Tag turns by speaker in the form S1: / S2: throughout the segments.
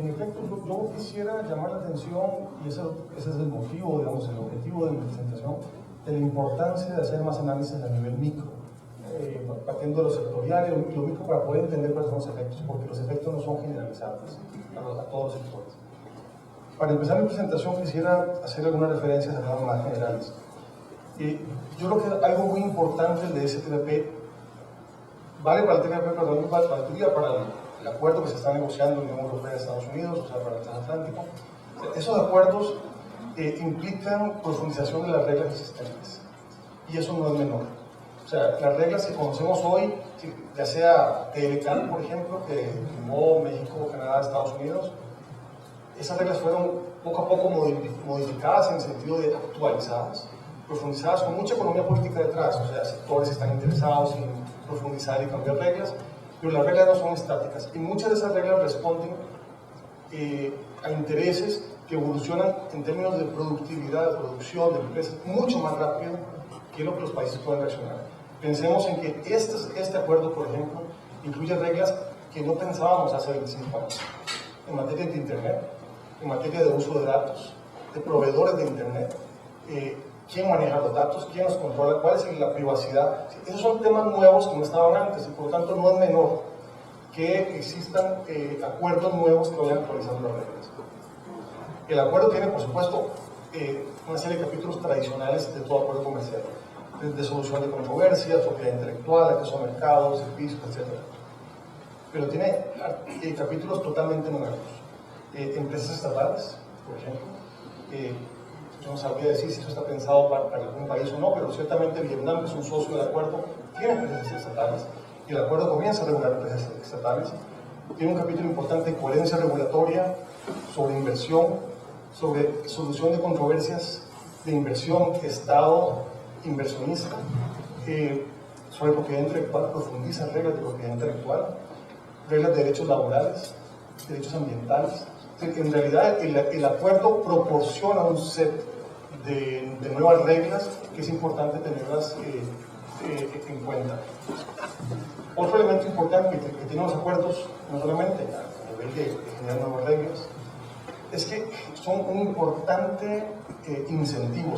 S1: en efecto, yo quisiera llamar la atención, y ese es el motivo, digamos, el objetivo de mi presentación, de la importancia de hacer más análisis a nivel micro, partiendo de lo sectorial y lo micro para poder entender cuáles son los efectos, porque los efectos no son generalizables a todos los sectores. Para empezar mi presentación quisiera hacer algunas referencias a temas más generales. Yo creo que algo muy importante de STLP vale para el TPP, perdón, para el acuerdo que se está negociando en la Unión Europea y Estados Unidos, o sea, para el transatlántico. O sea, esos acuerdos implican profundización de las reglas existentes, y eso no es menor. O sea, las reglas que conocemos hoy, ya sea TLCAN, por ejemplo, que firmó México, Canadá, Estados Unidos, esas reglas fueron poco a poco modificadas en el sentido de actualizadas, profundizadas con mucha economía política detrás, o sea, sectores están interesados en profundizar y cambiar reglas, pero las reglas no son estáticas, y muchas de esas reglas responden a intereses que evolucionan en términos de productividad, de producción, de empresas, mucho más rápido que lo que los países pueden reaccionar. Pensemos en que este acuerdo, por ejemplo, incluye reglas que no pensábamos hace 25 años, en materia de Internet, en materia de uso de datos, de proveedores de Internet, quién maneja los datos, quién los controla, cuál es la privacidad. Esos son temas nuevos que no estaban antes, y por lo tanto no es menor que existan acuerdos nuevos que vayan actualizando las reglas. El acuerdo tiene, por supuesto, una serie de capítulos tradicionales de todo acuerdo comercial, de solución de controversias, propiedad intelectual, acceso a mercados, servicios, etc. Pero tiene capítulos totalmente nuevos. Empresas estatales, por ejemplo. Yo no sabría decir si eso está pensado para algún país o no, pero ciertamente Vietnam, que es un socio del acuerdo, tiene empresas estatales, y el acuerdo comienza a regular empresas estatales. Tiene un capítulo importante de coherencia regulatoria, sobre inversión, sobre solución de controversias de inversión, Estado, inversionista, sobre propiedad intelectual, profundiza reglas de propiedad intelectual, reglas de derechos laborales, derechos ambientales. En realidad, el acuerdo proporciona un set de nuevas reglas que es importante tenerlas en cuenta. Otro elemento importante que tienen los acuerdos, no solamente a nivel de generar nuevas reglas, es que son un importante incentivo,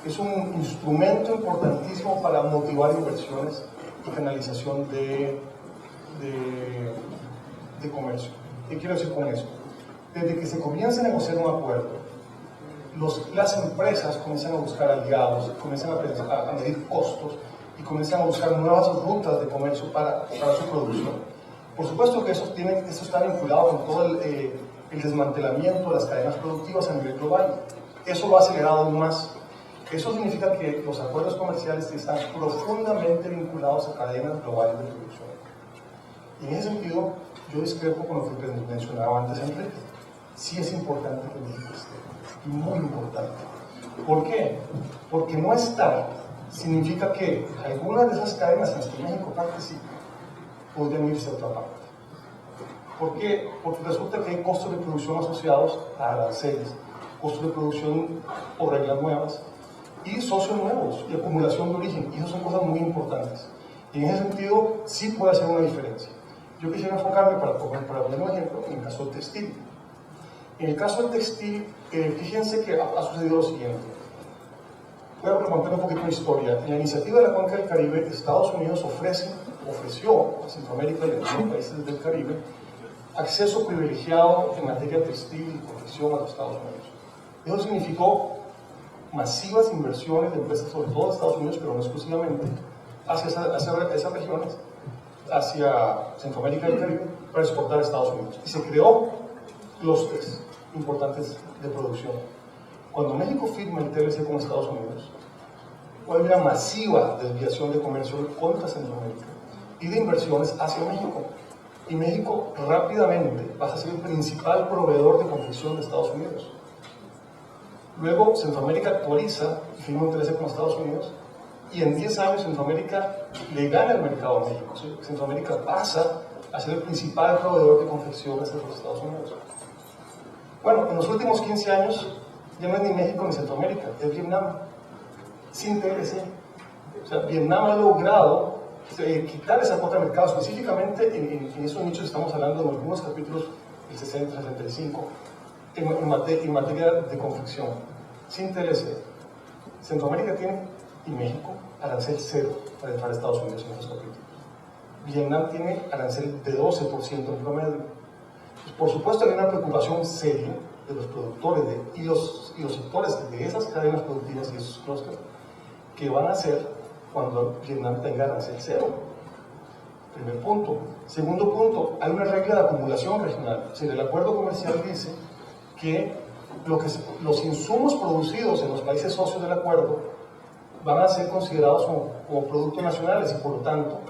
S1: es un instrumento importantísimo para motivar inversiones y canalización de comercio. ¿Qué quiero decir con eso? Desde que se comienza a negociar un acuerdo, las empresas comienzan a buscar aliados, comienzan a medir costos y comienzan a buscar nuevas rutas de comercio para su producción. Por supuesto que eso está vinculado con todo el desmantelamiento de las cadenas productivas a nivel global. Eso lo ha acelerado aún más. Eso significa que los acuerdos comerciales están profundamente vinculados a cadenas globales de producción. Y en ese sentido, yo discrepo con lo que mencionaba antes Enrique. Sí es importante que México esté, y muy importante. ¿Por qué? Porque no estar significa que algunas de esas cadenas en las que México participa podrían irse a otra parte. ¿Por qué? Porque resulta que hay costos de producción asociados a aranceles, costos de producción o reglas nuevas, y socios nuevos, y acumulación de origen, y esas son cosas muy importantes. Y en ese sentido, sí puede hacer una diferencia. Yo quisiera enfocarme, para poner un ejemplo, en el caso del textil. En el caso del textil, fíjense que ha sucedido lo siguiente. Voy a contar un poquito de historia. En la iniciativa de la Cuenca del Caribe, Estados Unidos ofreció a Centroamérica y a los países del Caribe acceso privilegiado en materia textil y confección a los Estados Unidos. Eso significó masivas inversiones de empresas, sobre todo de Estados Unidos, pero no exclusivamente, hacia esas regiones, hacia Centroamérica y el Caribe, para exportar a Estados Unidos. Y se creó clústeres importantes de producción. Cuando México firma el TLC con Estados Unidos, hubo una masiva desviación de comercio contra Centroamérica y de inversiones hacia México. Y México rápidamente pasa a ser el principal proveedor de confección de Estados Unidos. Luego Centroamérica actualiza y firma un TLC con Estados Unidos, y en 10 años Centroamérica le gana el mercado a México. ¿Sí? Centroamérica pasa a ser el principal proveedor de confección hacia los Estados Unidos. Bueno, en los últimos 15 años ya no es ni México ni Centroamérica, es Vietnam, sin TLC. O sea, Vietnam ha logrado quitar esa cuota de mercado, específicamente en esos nichos estamos hablando de algunos capítulos el 60-65, en materia de confección, sin TLC. Centroamérica tiene, y México, arancel cero para entrar a Estados Unidos en estos capítulos. Vietnam tiene arancel de 12% en promedio. Pues, por supuesto, hay una preocupación seria de los productores y los sectores de esas cadenas productivas y esos clústeres que van a hacer cuando Vietnam tenga arancel cero. Primer punto. Segundo punto, hay una regla de acumulación regional. Es decir, el acuerdo comercial dice que los insumos producidos en los países socios del acuerdo van a ser considerados como productos nacionales y por lo tanto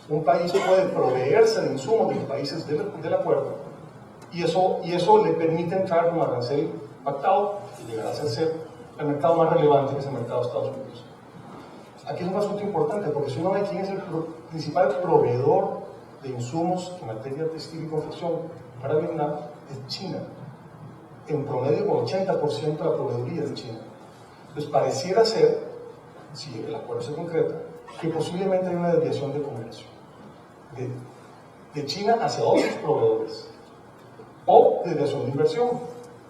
S1: un país puede proveerse de insumos de los países del acuerdo y eso le permite entrar como arancel pactado y llegar a ser el mercado más relevante que es el mercado de Estados Unidos. Aquí es un asunto importante porque si uno ve quién es el principal proveedor de insumos en materia textil y confección para Vietnam, es China. En promedio, con 80% de la proveeduría de China. Entonces, pareciera ser, si el acuerdo se concreta, que posiblemente hay una desviación de comercio de China hacia otros proveedores o desviación de inversión.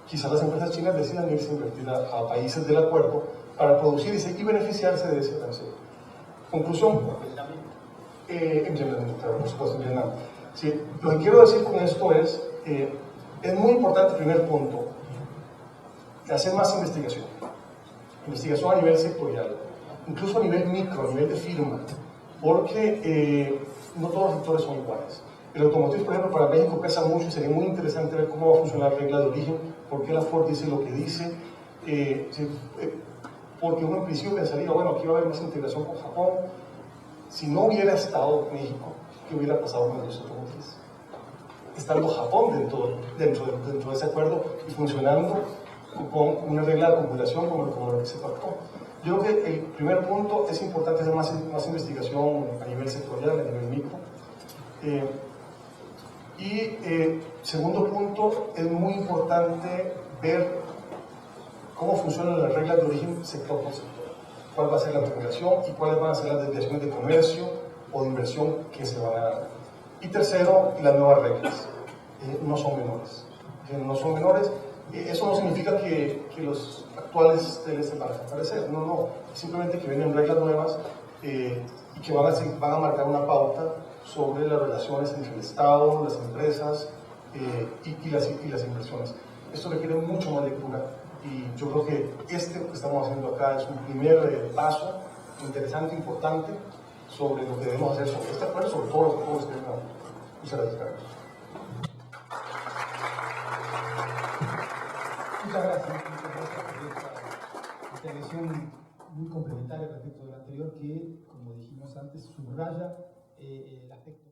S1: Quizás las empresas chinas decidan irse a invertir a países del acuerdo para producir y beneficiarse de ese arancel. Conclusión. En Vietnam, claro, por supuesto, en Vietnam. Sí, lo que quiero decir con esto es muy importante, primer punto, hacer más investigación. Investigación a nivel sectorial, incluso a nivel micro, a nivel de firma, porque no todos los sectores son iguales. El automotriz, por ejemplo, para México pesa mucho y sería muy interesante ver cómo va a funcionar la regla de origen, por qué la Ford dice lo que dice, porque uno en principio pensaría, bueno, aquí va a haber más integración con Japón. Si no hubiera estado México, ¿qué hubiera pasado con la industria automotriz? Estando Japón dentro de ese acuerdo y funcionando con una regla de acumulación como lo que se pactó. Yo creo que el primer punto es importante hacer más investigación a nivel sectorial, a nivel micro. Segundo punto, es muy importante ver cómo funcionan las reglas de origen sector por sector. Cuál va a ser la acumulación y cuáles van a ser las desviaciones de comercio o de inversión que se van a dar. Y tercero, las nuevas reglas. No son menores. No son menores. Eso no significa que los actuales TLC van a desaparecer. No. Simplemente que vienen reglas nuevas y que van a marcar una pauta sobre las relaciones entre el Estado, las empresas y las inversiones. Esto requiere mucho más lectura y yo creo que que estamos haciendo acá es un primer paso interesante, importante sobre lo que debemos hacer sobre este acuerdo, sobre todos los acuerdos que tenemos. Muchas gracias, Carlos.
S2: Muchas gracias por esta intervención muy complementaria respecto de lo anterior que, como dijimos antes, subraya el aspecto.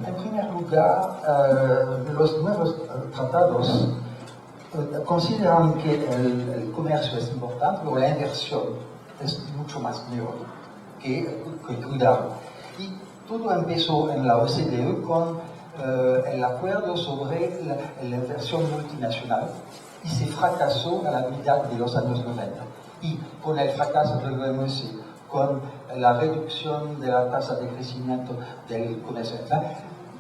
S3: En primer lugar, los nuevos tratados consideran que el comercio es importante, pero la inversión es mucho más mayor que cuidado. Y todo empezó en la OCDE con el acuerdo sobre la inversión multinacional y se fracasó a la mitad de los años 90. Y con el fracaso del OMC, con la reducción de la tasa de crecimiento del comercio,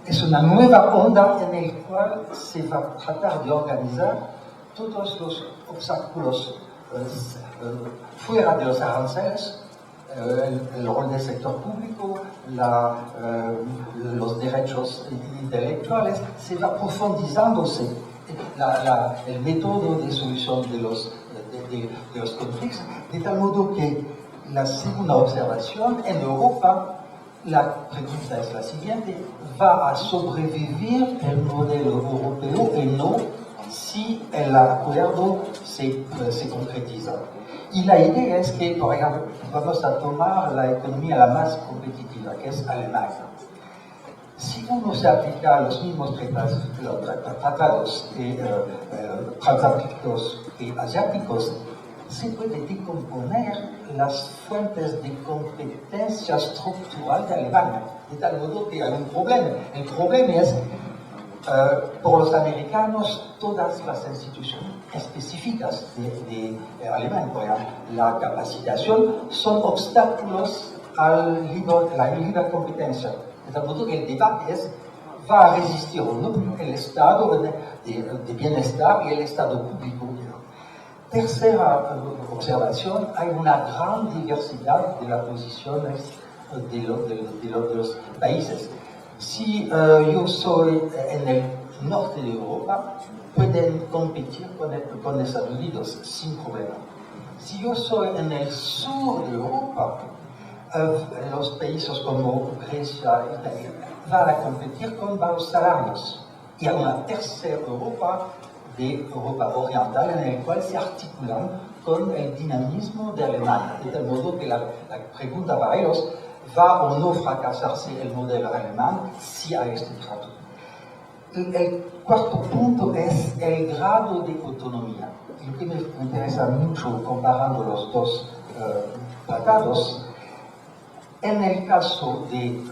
S3: es una nueva onda en la cual se va a tratar de organizar todos los obstáculos fuera de los aranceles, el rol del sector público, los derechos intelectuales, se va profundizándose el método de solución de los conflictos, de tal modo que la segunda observación, en Europa, la pregunta es la siguiente: ¿va a sobrevivir el modelo europeo o no si el acuerdo se concretiza? Y la idea es que, por ejemplo, vamos a tomar la economía la más competitiva, que es Alemania. Si uno se aplica a los mismos tratados transatlánticos y asiáticos, se puede decomponer las fuentes de competencia estructural de Alemania, de tal modo que hay un problema. El problema es, por los americanos, todas las instituciones específicas de Alemania, por ejemplo, la capacitación, son obstáculos a la libre competencia. De tal modo que el debate es, ¿va a resistir o no el estado de bienestar y el estado público? Tercera observación, hay una gran diversidad de las posiciones de los países. Si yo soy en el norte de Europa, pueden competir con Estados Unidos sin problema. Si yo soy en el sur de Europa, los países como Grecia, Italia, van a competir con bajos salarios. Y hay una tercera Europa, de Europa oriental, en el cual se articulan con el dinamismo de Alemania. De tal modo que la pregunta para ellos, ¿va o no fracasarse el modelo alemán si hay este trato? El cuarto punto es el grado de autonomía. Lo que me interesa mucho comparando los dos tratados, en el caso del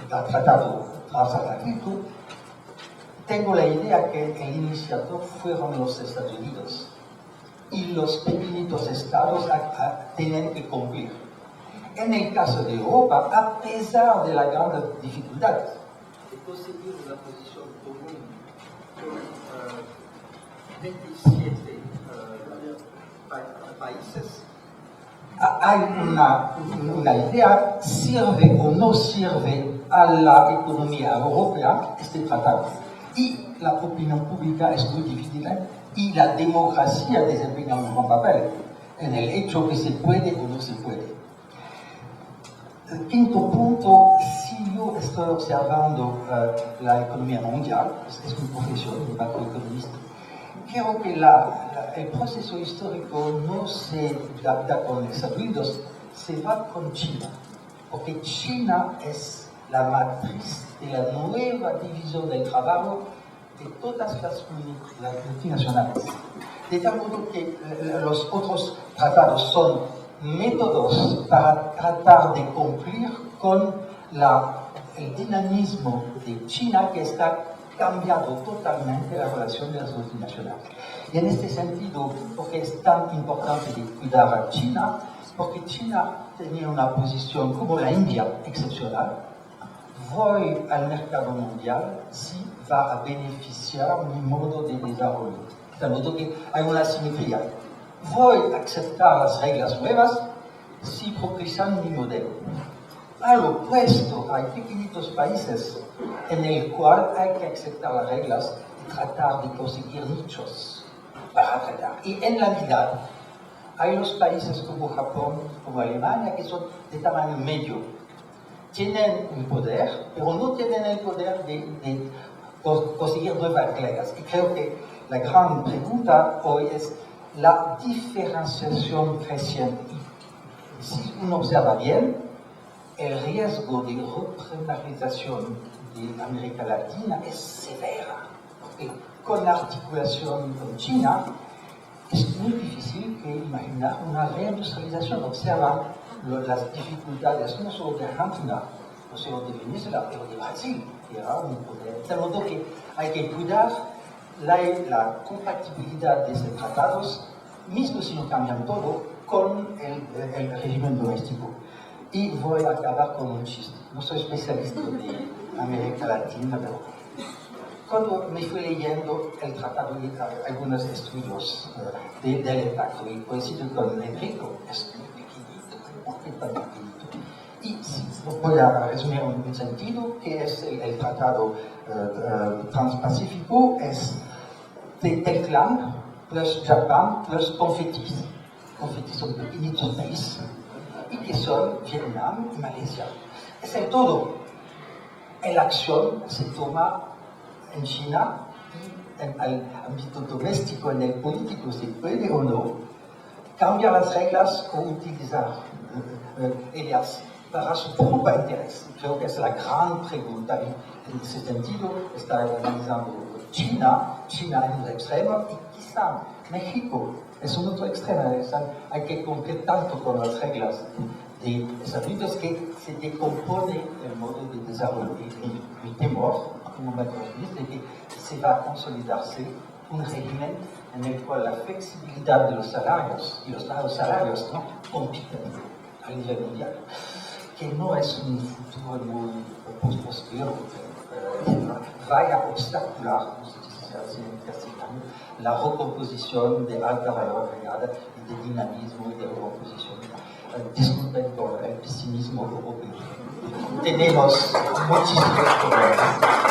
S3: tratado transatlántico, tengo la idea que el iniciador fueron los Estados Unidos y los pequeñitos estados tienen que cumplir. En el caso de Europa, a pesar de la gran dificultad de conseguir una posición común con 27 países, hay una idea, ¿sirve o no sirve a la economía europea este tratado? Y la opinión pública es muy dividida y la democracia desempeña un gran papel en el hecho que se puede o no se puede. El quinto punto, si yo estoy observando la economía mundial, es mi profesión, de macroeconomista, creo que el proceso histórico no se da con Estados Unidos, se va con China, porque China es la matriz de la nueva división del trabajo de todas las multinacionales. De tal modo que los otros tratados son métodos para tratar de cumplir con el dinamismo de China, que está cambiando totalmente la relación de las multinacionales. Y en este sentido, porque es tan importante de cuidar a China, porque China tenía una posición como la India excepcional. Voy al mercado mundial si va a beneficiar mi modo de desarrollo. De modo que hay una simetría. Voy a aceptar las reglas nuevas si propician mi modelo. Al opuesto, hay pequeñitos países en el cual hay que aceptar las reglas y tratar de conseguir nichos para tratar. Y en la mitad hay los países como Japón, como Alemania, que son de tamaño medio. Tienen un poder, pero no tienen el poder de conseguir nuevas reglas. Y creo que la gran pregunta hoy es la diferenciación creciente. Si uno observa bien, el riesgo de reprimarización de América Latina es severa, porque con la articulación con China es muy difícil que imaginar una reindustrialización. Observa las dificultades no solo de Argentina, no solo de Venezuela, pero de Brasil, que era un poder. De modo que hay que cuidar la compatibilidad de estos tratados, mismo si no cambian todo, con el régimen doméstico. Y voy a acabar con un chiste. No soy especialista de América Latina, pero cuando me fui leyendo el tratado y algunos estudios del impacto, y coincido con Enrico, es muy pequeñito, ¿por qué tan pequeñito? Y si voy a resumir en un sentido, que es el tratado transpacífico, es del clan plus Japón plus confetis. Confetis son pequeñitos países, y que son Vietnam y Malasia. Es el todo. La acción se toma en China al ámbito doméstico, en el político, si puede o no cambiar las reglas o utilizar ellas para su propio interés. Creo que es la gran pregunta. En ese sentido, está analizando China en un extremo y quizá México es un otro extremo. Hay que cumplir tanto con las reglas de Estados Unidos que se decompone el modo de desarrollo. Y mi temor, como macroeconomista, es que se va a consolidarse un régimen en el cual la flexibilidad de los salarios y los bajos salarios no compiten a nivel mundial, que no es un futuro muy próspero, vaya a obstacular, no sé si se hace en castellano, la recomposición de alta valor agregada y de dinamismo y de recomposición. Disculpen por el pesimismo europeo. Tenemos muchísimos problemas.